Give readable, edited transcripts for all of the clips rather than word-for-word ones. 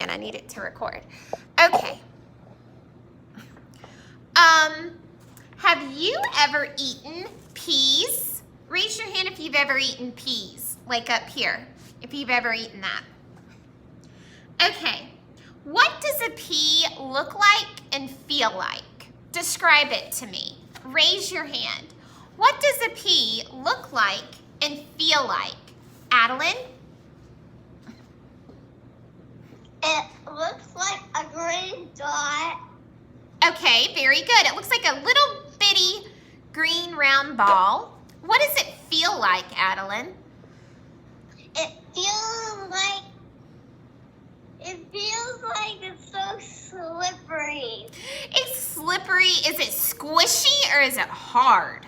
and I need it to record. Okay. Have you ever eaten peas? Raise your hand if you've ever eaten peas, like up here, if you've ever eaten that. Okay. What does a pea look like and feel like? Describe it to me. Raise your hand. What does a pea look like and feel like? Adeline? It looks like a green dot. Okay, very good. It looks like a little bitty green round ball. What does it feel like, Adeline? It feels like it's so slippery. It's slippery. Is it squishy or is it hard?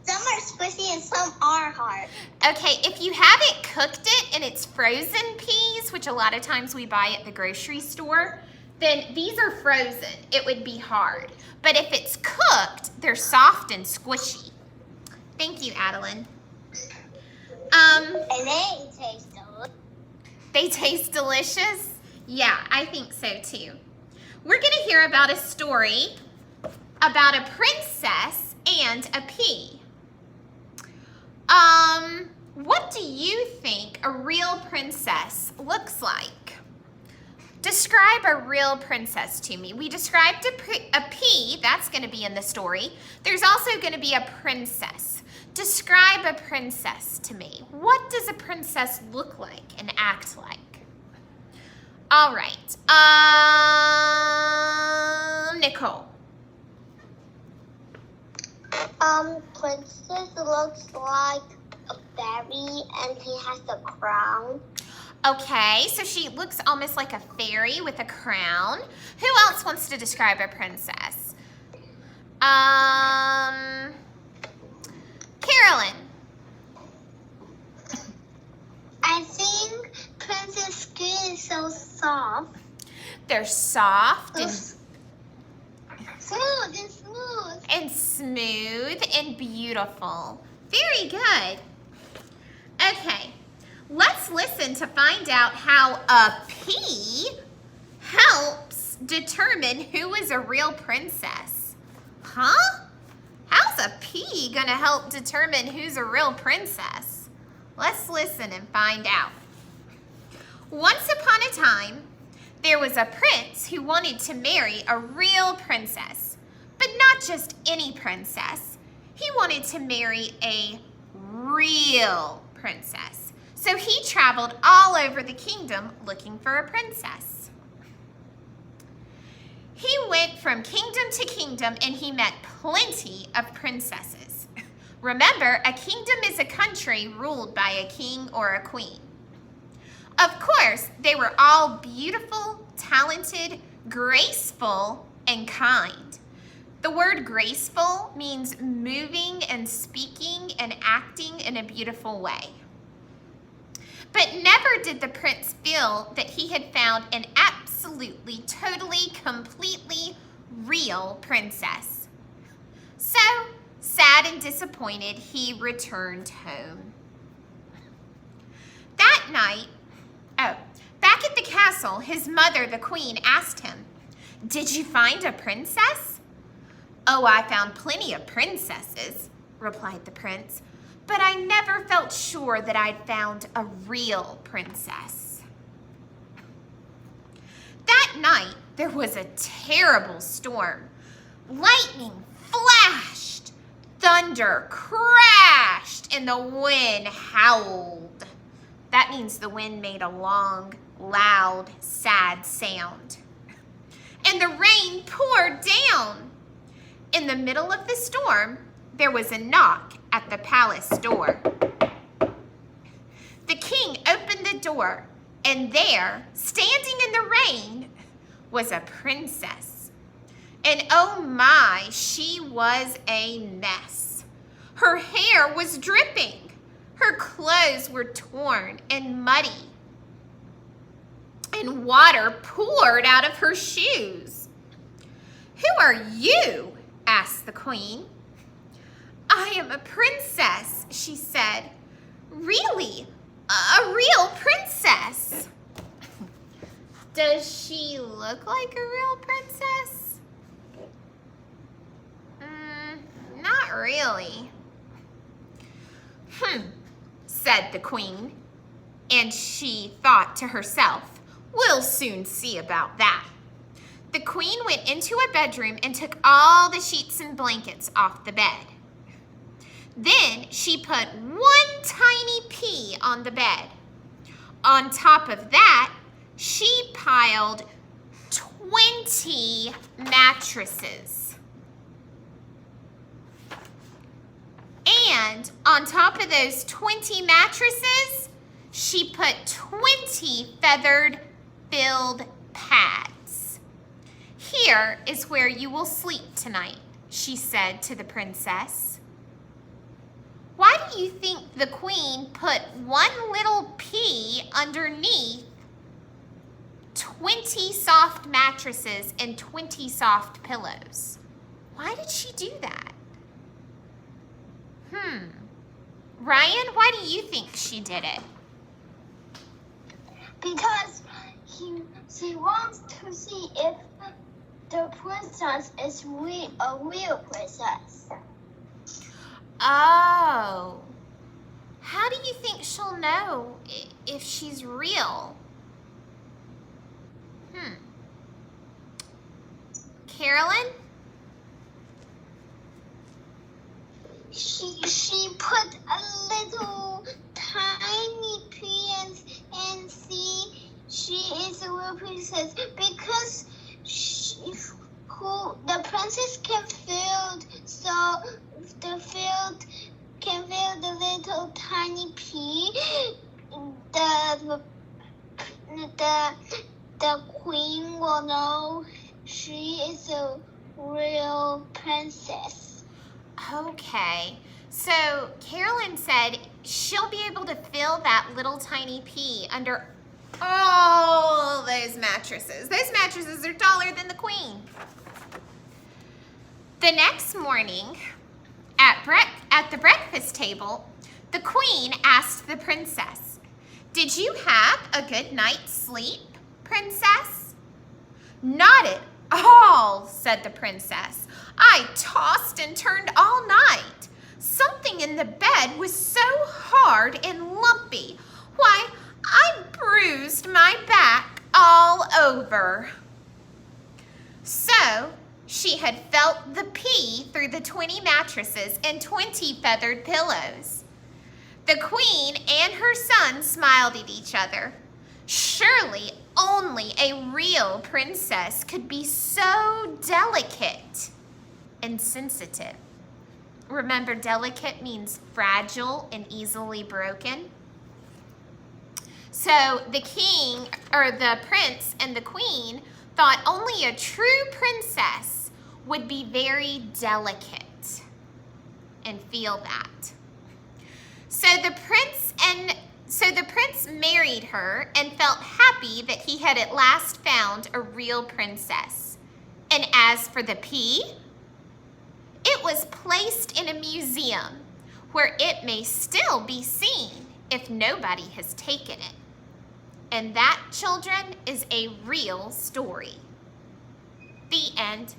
Some are squishy and some are hard. Okay, if you haven't cooked it and it's frozen peas, which a lot of times we buy at the grocery store, then these are frozen. It would be hard. But if it's cooked, they're soft and squishy. Thank you, Adeline. And they taste delicious. They taste delicious? Yeah, I think so too. We're going to hear about a story about a princess and a pea. What do you think a real princess looks like? Describe a real princess to me. We described a pea, that's going to be in the story. There's also going to be a princess. Describe a princess to me. What does a princess look like and act like? All right. Nicole. Princess looks like a fairy and he has a crown. Okay, so she looks almost like a fairy with a crown. Who else wants to describe a princess? Carolyn. I think Princess skin is so soft. They're soft and smooth and beautiful. Very good. Okay, let's listen to find out how a pea helps determine who is a real princess. Huh? How's a pea gonna help determine who's a real princess? Let's listen and find out. Once upon a time, there was a prince who wanted to marry a real princess, but not just any princess. He wanted to marry a real princess. So he traveled all over the kingdom looking for a princess. He went from kingdom to kingdom and he met plenty of princesses. Remember, a kingdom is a country ruled by a king or a queen. Of course, they were all beautiful, talented, graceful, and kind. The word graceful means moving and speaking and acting in a beautiful way. But never did the prince feel that he had found an absolutely, totally, completely real princess. So, sad and disappointed, he returned home. That night, back at the castle, his mother, the queen, asked him, "Did you find a princess?" "Oh, I found plenty of princesses," replied the prince, "but I never felt sure that I'd found a real princess." That night, there was a terrible storm. Lightning flashed, thunder crashed, and the wind howled. That means the wind made a long, loud, sad sound. And the rain poured down. In the middle of the storm, there was a knock at the palace door. The king opened the door, and there, standing in the rain, was a princess. And oh my, she was a mess. Her hair was dripping. Her clothes were torn and muddy. And water poured out of her shoes. "Who are you?" asked the queen. "I am a princess," she said. "Really? A real princess?" Does she look like a real princess? Not really. Said the queen. And she thought to herself, we'll soon see about that. The queen went into a bedroom and took all the sheets and blankets off the bed. Then she put one tiny pea on the bed. On top of that, she piled 20 mattresses. And on top of those 20 mattresses, she put 20 feathered filled pads. Here is where you will sleep tonight, she said to the princess. Why do you think the queen put one little pea underneath 20 soft mattresses and 20 soft pillows? Why did she do that? Ryan, why do you think she did it? Because she wants to see if the princess is a real princess. Oh. How do you think she'll know if she's real? Carolyn? She put a little tiny pea and see she is a real princess because the princess can feel, so the field can feel the little tiny pea. The queen will know she is a real princess. Okay. So Carolyn said she'll be able to feel that little tiny pea under all those mattresses. Those mattresses are taller than the queen. The next morning, at the breakfast table, the queen asked the princess, "Did you have a good night's sleep, princess?" "Not at all," said the princess. "I tossed and turned all night. Something in the bed was so hard and lumpy. Why, I bruised my back all over." So, she had felt the pea through the 20 mattresses and 20 feathered pillows. The queen and her son smiled at each other. Surely only a real princess could be so delicate and sensitive. Remember, delicate means fragile and easily broken. So the king, or the prince and the queen, thought only a true princess would be very delicate and feel that. So the prince married her and felt happy that he had at last found a real princess. And as for the pea, it was placed in a museum where it may still be seen if nobody has taken it. And that, children, is a real story. The end.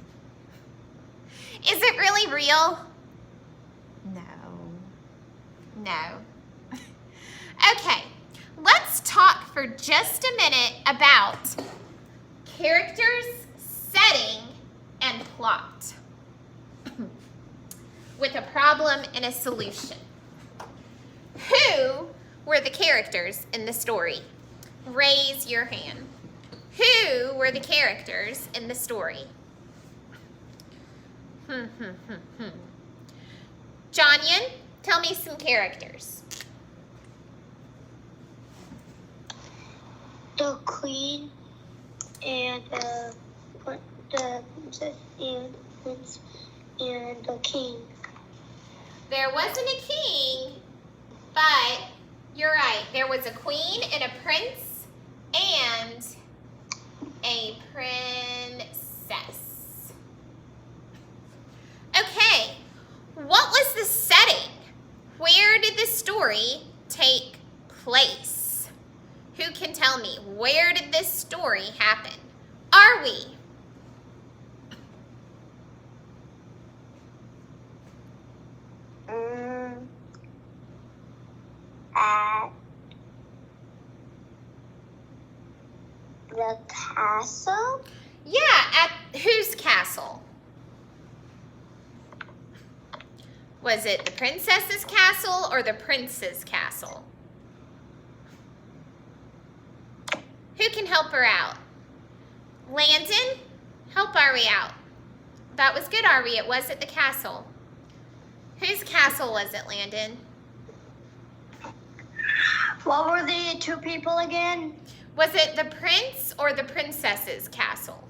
Is it really real? No. Okay, let's talk for just a minute about characters, setting, and plot with a problem and a solution. Who were the characters in the story? Raise your hand. Who were the characters in the story? Jonyan, tell me some characters. The queen and the princess and the prince and the king. There wasn't a king, but you're right. There was a queen and a prince and a princess. Okay, what was the setting? Where did the story take place? Who can tell me? Where did did this story happen? Are we at the castle? Yeah, at whose castle? Was it the princess's castle or the prince's castle? Who can help her out? Landon, help Ari out. That was good, Ari. It was at the castle. Whose castle was it, Landon? What were the two people again? Was it the prince or the princess's castle?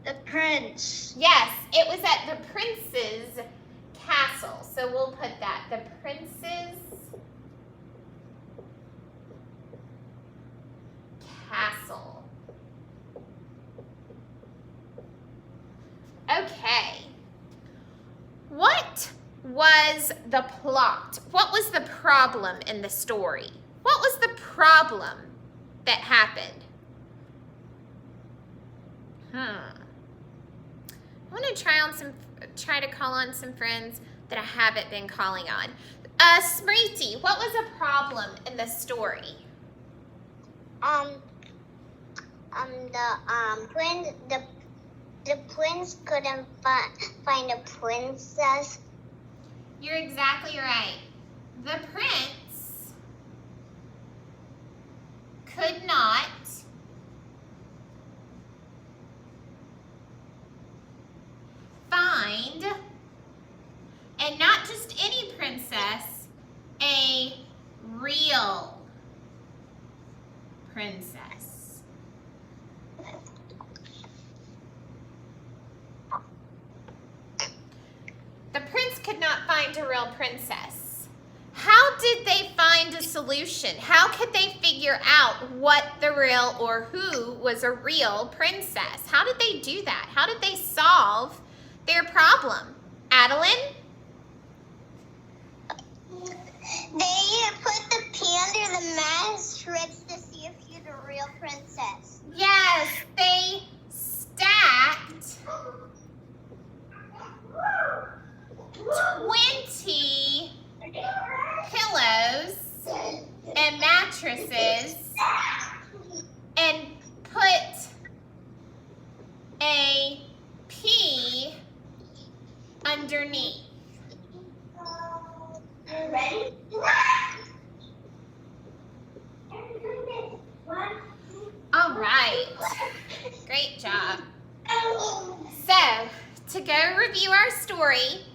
The prince. Yes, it was at the prince's castle. So we'll put that. The prince's castle. Okay. What was the plot? What was the problem in the story? What was the problem that happened? I want to try to call on some friends that I haven't been calling on. Smriti, what was a problem in the story? The prince couldn't find a princess. You're exactly right. The prince could not find, and not just any princess, a real princess. The prince could not find a real princess. How did they find a solution? How could they figure out what the real or who was a real princess? How did they do that? How did they solve their problem? Adeline? They put the pea under the mattress to see if you're the real princess. Yes, they stacked 20 pillows and mattresses and put a pea underneath. Ready? All right. Great job. So, to go review our story,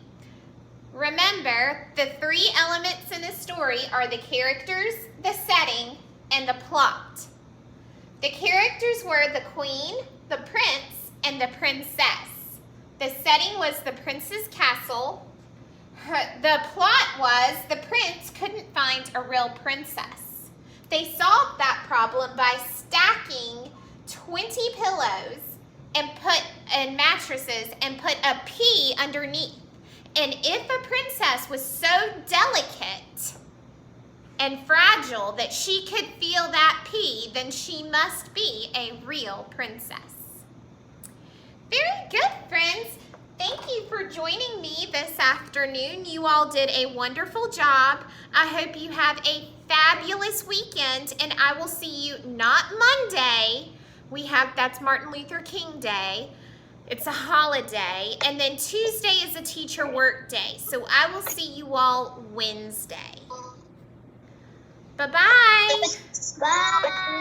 remember the 3 elements in the story are the characters, the setting, and the plot. The characters were the queen, the prince, and the princess. The setting was the prince's castle. The plot was the prince couldn't find a real princess. They solved that problem by stacking 20 pillows and mattresses and put a pea underneath. And if a princess was so delicate and fragile that she could feel that pea, then she must be a real princess. Very good, friends. Thank you for joining me this afternoon. You all did a wonderful job. I hope you have a fabulous weekend, and I will see you not Monday. That's Martin Luther King Day. It's a holiday. And then Tuesday is a teacher work day. So I will see you all Wednesday. Bye-bye. Bye.